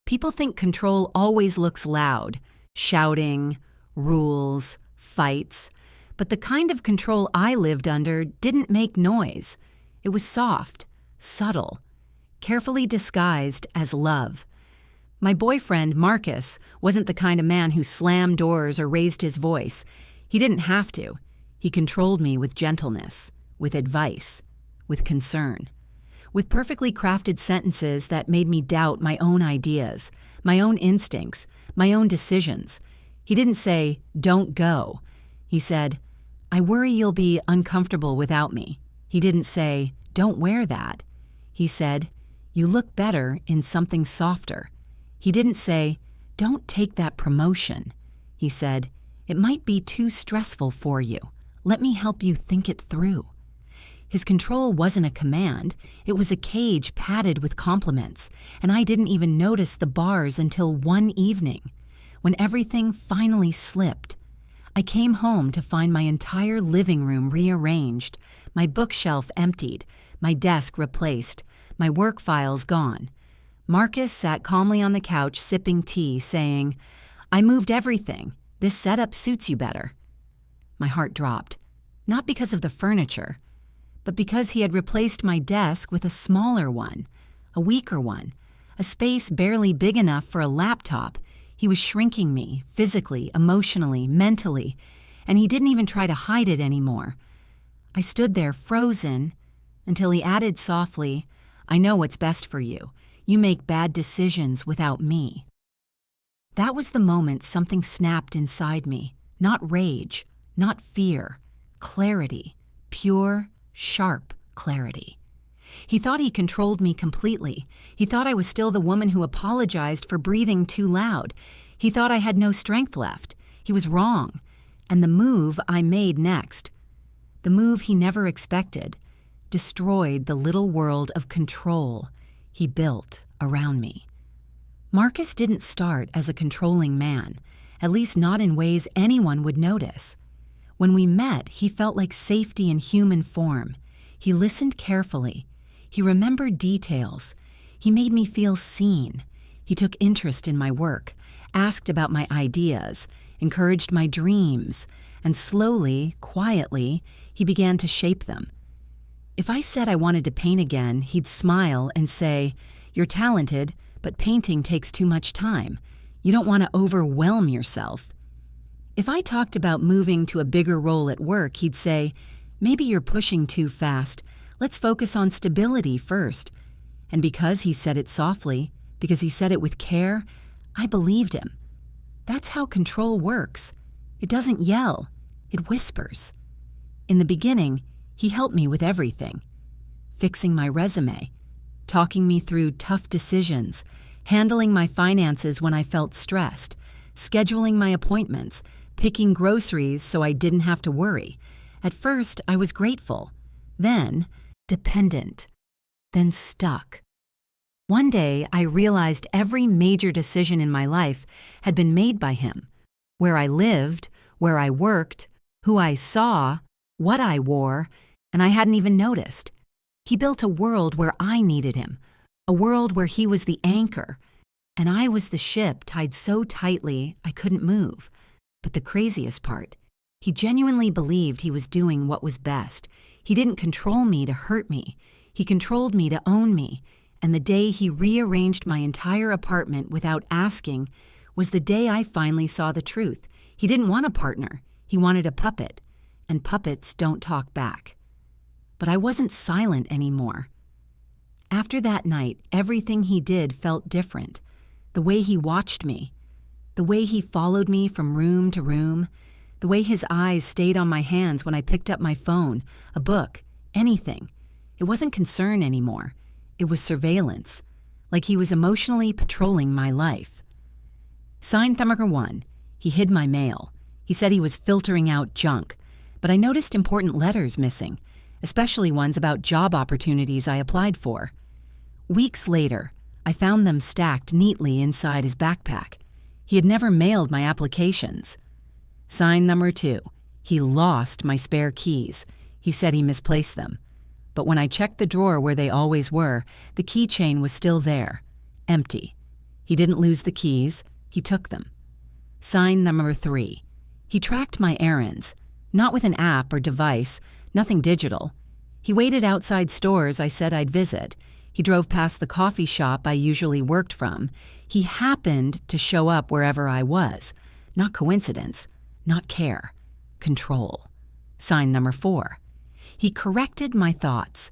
People think control always looks loud, shouting, rules, fights. But the kind of control I lived under didn't make noise. It was soft, subtle, carefully disguised as love. My boyfriend, Marcus, wasn't the kind of man who slammed doors or raised his voice. He didn't have to. He controlled me with gentleness, with advice, with concern, with perfectly crafted sentences that made me doubt my own ideas, my own instincts, my own decisions. He didn't say, "Don't go." He said, "I worry you'll be uncomfortable without me." He didn't say, "Don't wear that." He said, "You look better in something softer." He didn't say, "Don't take that promotion." He said, "It might be too stressful for you. Let me help you think it through." His control wasn't a command. It was a cage padded with compliments, and I didn't even notice the bars until one evening, when everything finally slipped. I came home to find my entire living room rearranged, my bookshelf emptied, my desk replaced, my work files gone. Marcus sat calmly on the couch sipping tea, saying, "I moved everything. This setup suits you better." My heart dropped, not because of the furniture, but because he had replaced my desk with a smaller one, a weaker one, a space barely big enough for a laptop. He was shrinking me, physically, emotionally, mentally, and he didn't even try to hide it anymore. I stood there frozen until he added softly, "I know what's best for you. You make bad decisions without me." That was the moment something snapped inside me. Not rage, not fear, clarity, pure, sharp clarity. He thought he controlled me completely. He thought I was still the woman who apologized for breathing too loud. He thought I had no strength left. He was wrong. And the move I made next, the move he never expected, destroyed the little world of control he built around me. Marcus didn't start as a controlling man, at least not in ways anyone would notice. When we met, he felt like safety in human form. He listened carefully. He remembered details. He made me feel seen. He took interest in my work, asked about my ideas, encouraged my dreams, and slowly, quietly, he began to shape them. If I said I wanted to paint again, he'd smile and say, "You're talented, but painting takes too much time. You don't want to overwhelm yourself." If I talked about moving to a bigger role at work, he'd say, "Maybe you're pushing too fast. Let's focus on stability first." And because he said it softly, because he said it with care, I believed him. That's how control works. It doesn't yell, it whispers. In the beginning, he helped me with everything. Fixing my resume, talking me through tough decisions, handling my finances when I felt stressed, scheduling my appointments, picking groceries so I didn't have to worry. At first, I was grateful, then dependent, then stuck. One day, I realized every major decision in my life had been made by him. Where I lived, where I worked, who I saw, what I wore, and I hadn't even noticed. He built a world where I needed him, a world where he was the anchor, and I was the ship tied so tightly I couldn't move. But the craziest part, he genuinely believed he was doing what was best. He didn't control me to hurt me. He controlled me to own me. And the day he rearranged my entire apartment without asking was the day I finally saw the truth. He didn't want a partner. He wanted a puppet. And puppets don't talk back. But I wasn't silent anymore. After that night, everything he did felt different. The way he watched me, the way he followed me from room to room, the way his eyes stayed on my hands when I picked up my phone, a book, anything. It wasn't concern anymore. It was surveillance, like he was emotionally patrolling my life. Sign number 1, he hid my mail. He said he was filtering out junk, but I noticed important letters missing, especially ones about job opportunities I applied for. Weeks later, I found them stacked neatly inside his backpack. He had never mailed my applications. Sign number 2, he lost my spare keys. He said he misplaced them. But when I checked the drawer where they always were, the keychain was still there, empty. He didn't lose the keys, he took them. Sign number 3. He tracked my errands, not with an app or device, nothing digital. He waited outside stores I said I'd visit. He drove past the coffee shop I usually worked from. He happened to show up wherever I was. Not coincidence, not care, control. Sign number 4. He corrected my thoughts.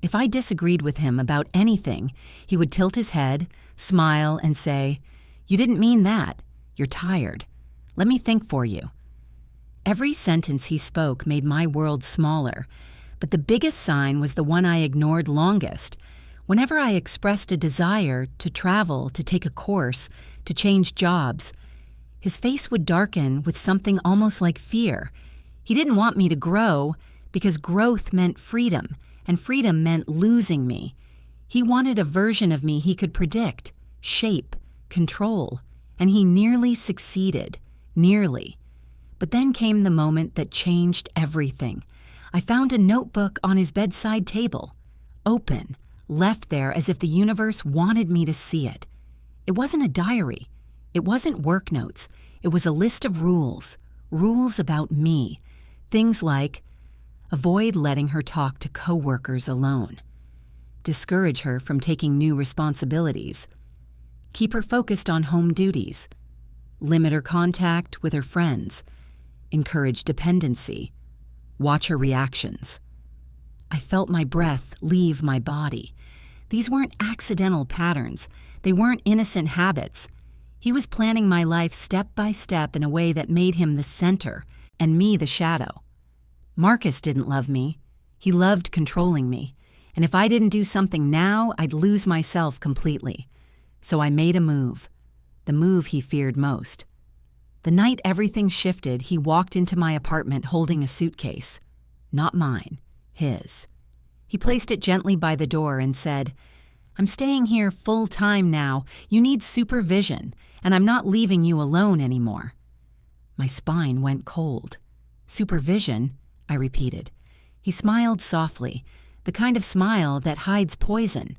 If I disagreed with him about anything, he would tilt his head, smile, and say, "You didn't mean that. You're tired. Let me think for you." Every sentence he spoke made my world smaller, but the biggest sign was the one I ignored longest. Whenever I expressed a desire to travel, to take a course, to change jobs, his face would darken with something almost like fear. He didn't want me to grow because growth meant freedom, and freedom meant losing me. He wanted a version of me he could predict, shape, control, and he nearly succeeded, nearly. But then came the moment that changed everything. I found a notebook on his bedside table, open, left there as if the universe wanted me to see it. It wasn't a diary. It wasn't work notes. It was a list of rules about me. Things like, avoid letting her talk to coworkers alone. Discourage her from taking new responsibilities. Keep her focused on home duties. Limit her contact with her friends. Encourage dependency. Watch her reactions. I felt my breath leave my body. These weren't accidental patterns. They weren't innocent habits. He was planning my life step by step in a way that made him the center and me the shadow. Marcus didn't love me. He loved controlling me. And if I didn't do something now, I'd lose myself completely. So I made a move. The move he feared most. The night everything shifted, he walked into my apartment holding a suitcase. Not mine, his. He placed it gently by the door and said, "I'm staying here full time now. You need supervision, and I'm not leaving you alone anymore." My spine went cold. "Supervision?" I repeated. He smiled softly, the kind of smile that hides poison.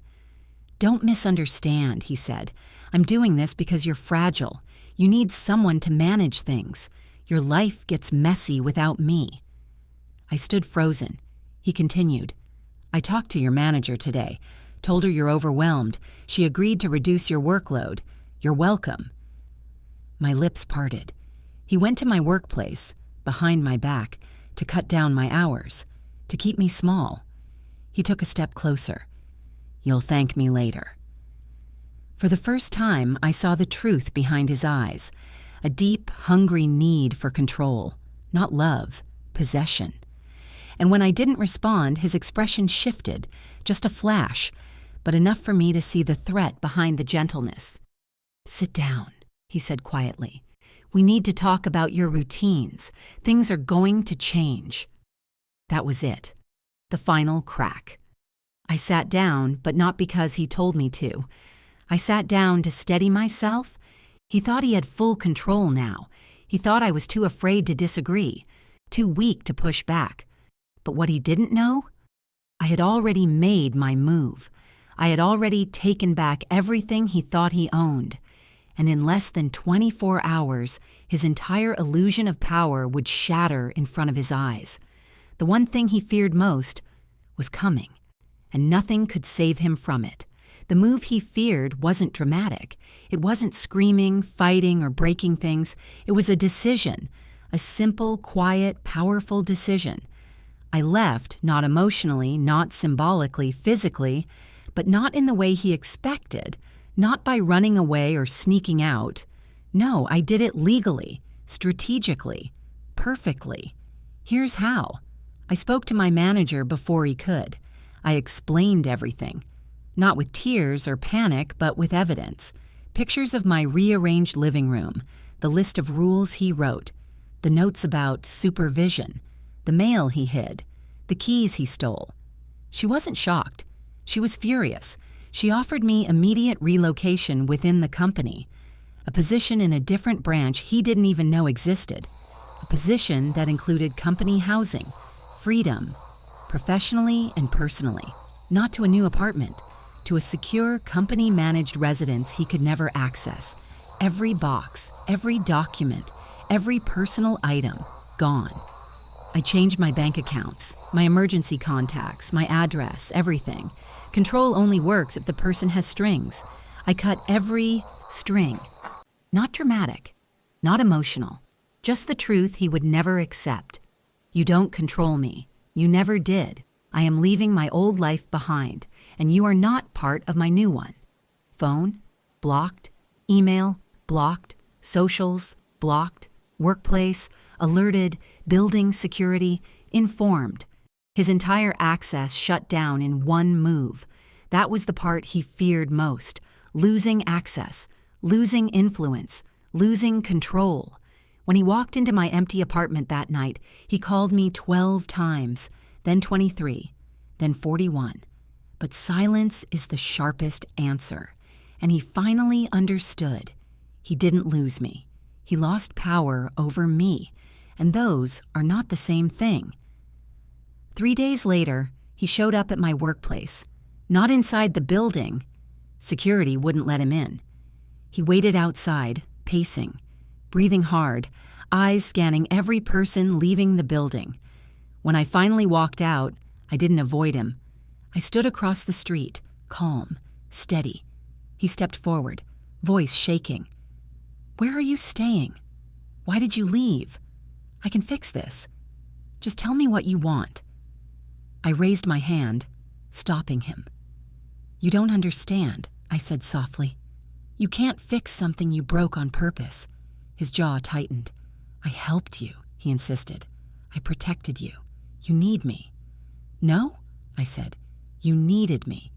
"Don't misunderstand," he said. "I'm doing this because you're fragile. You need someone to manage things. Your life gets messy without me." I stood frozen. He continued, "I talked to your manager today. Told her you're overwhelmed. She agreed to reduce your workload. You're welcome." My lips parted. He went to my workplace, behind my back, to cut down my hours, to keep me small. He took a step closer. "You'll thank me later." For the first time, I saw the truth behind his eyes, a deep, hungry need for control, not love, possession. And when I didn't respond, his expression shifted, just a flash, but enough for me to see the threat behind the gentleness. "Sit down," he said quietly. "We need to talk about your routines. Things are going to change." That was it. The final crack. I sat down, but not because he told me to. I sat down to steady myself. He thought he had full control now. He thought I was too afraid to disagree, too weak to push back. But what he didn't know? I had already made my move. I had already taken back everything he thought he owned. And in less than 24 hours, his entire illusion of power would shatter in front of his eyes. The one thing he feared most was coming, and nothing could save him from it. The move he feared wasn't dramatic. It wasn't screaming, fighting, or breaking things. It was a decision, a simple, quiet, powerful decision. I left, not emotionally, not symbolically, physically, but not in the way he expected, not by running away or sneaking out. No, I did it legally, strategically, perfectly. Here's how. I spoke to my manager before he could. I explained everything. Not with tears or panic, but with evidence. Pictures of my rearranged living room, the list of rules he wrote, the notes about supervision, the mail he hid, the keys he stole. She wasn't shocked. She was furious. She offered me immediate relocation within the company, a position in a different branch he didn't even know existed, a position that included company housing, freedom, professionally and personally, not to a new apartment, to a secure, company-managed residence he could never access. Every box, every document, every personal item, gone. I changed my bank accounts, my emergency contacts, my address, everything. Control only works if the person has strings. I cut every string. Not dramatic, not emotional, just the truth he would never accept. You don't control me. You never did. I am leaving my old life behind, and you are not part of my new one. Phone, blocked. Email, blocked. Socials, blocked. Workplace, alerted. Building security, informed. His entire access shut down in one move. That was the part he feared most. Losing access, losing influence, losing control. When he walked into my empty apartment that night, he called me 12 times, then 23, then 41. But silence is the sharpest answer, and he finally understood. He didn't lose me. He lost power over me, and those are not the same thing. 3 days later, he showed up at my workplace, not inside the building. Security wouldn't let him in. He waited outside, pacing, breathing hard, eyes scanning every person leaving the building. When I finally walked out, I didn't avoid him. I stood across the street, calm, steady. He stepped forward, voice shaking. "Where are you staying? Why did you leave? I can fix this. Just tell me what you want." I raised my hand, stopping him. "You don't understand," I said softly. "You can't fix something you broke on purpose." His jaw tightened. "I helped you," he insisted. "I protected you. You need me." "No," I said. "You needed me.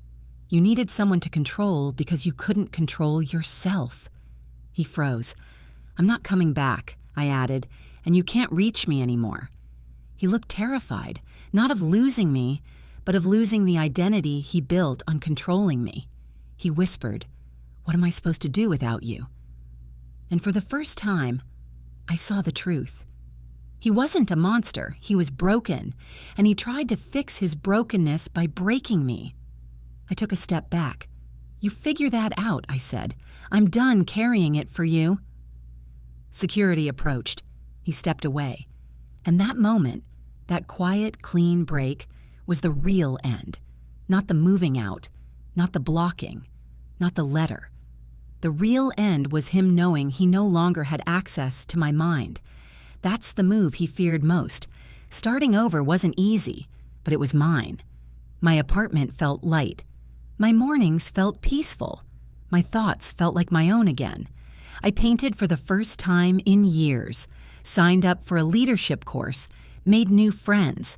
You needed someone to control because you couldn't control yourself." He froze. "I'm not coming back," I added, "and you can't reach me anymore." He looked terrified, not of losing me, but of losing the identity he built on controlling me. He whispered, "What am I supposed to do without you?" And for the first time, I saw the truth. He wasn't a monster, he was broken, and he tried to fix his brokenness by breaking me. I took a step back. "You figure that out," I said. "I'm done carrying it for you." Security approached. He stepped away. And that moment, that quiet, clean break, was the real end. Not the moving out, not the blocking, not the letter. The real end was him knowing he no longer had access to my mind. That's the move he feared most. Starting over wasn't easy, but it was mine. My apartment felt light. My mornings felt peaceful. My thoughts felt like my own again. I painted for the first time in years, signed up for a leadership course, made new friends,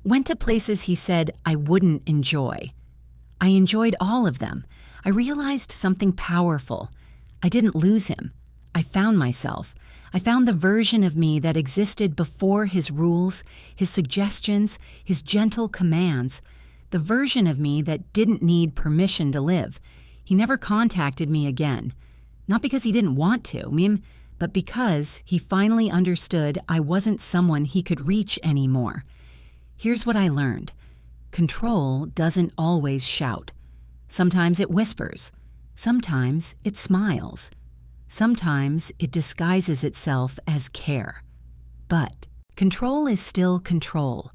went to places he said I wouldn't enjoy. I enjoyed all of them. I realized something powerful. I didn't lose him. I found myself. I found the version of me that existed before his rules, his suggestions, his gentle commands, the version of me that didn't need permission to live. He never contacted me again. Not because he didn't want to, but because he finally understood I wasn't someone he could reach anymore. Here's what I learned. Control doesn't always shout. Sometimes it whispers. Sometimes it smiles. Sometimes it disguises itself as care. But control is still control.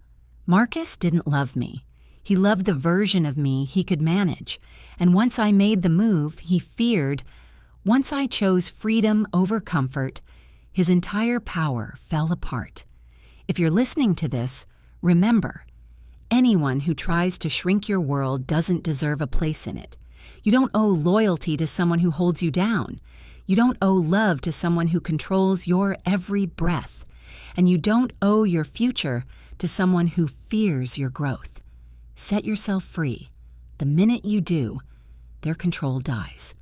Marcus didn't love me. He loved the version of me he could manage. And once I made the move he feared, once I chose freedom over comfort, his entire power fell apart. If you're listening to this, remember, anyone who tries to shrink your world doesn't deserve a place in it. You don't owe loyalty to someone who holds you down. You don't owe love to someone who controls your every breath. And you don't owe your future to someone who fears your growth. Set yourself free. The minute you do, their control dies.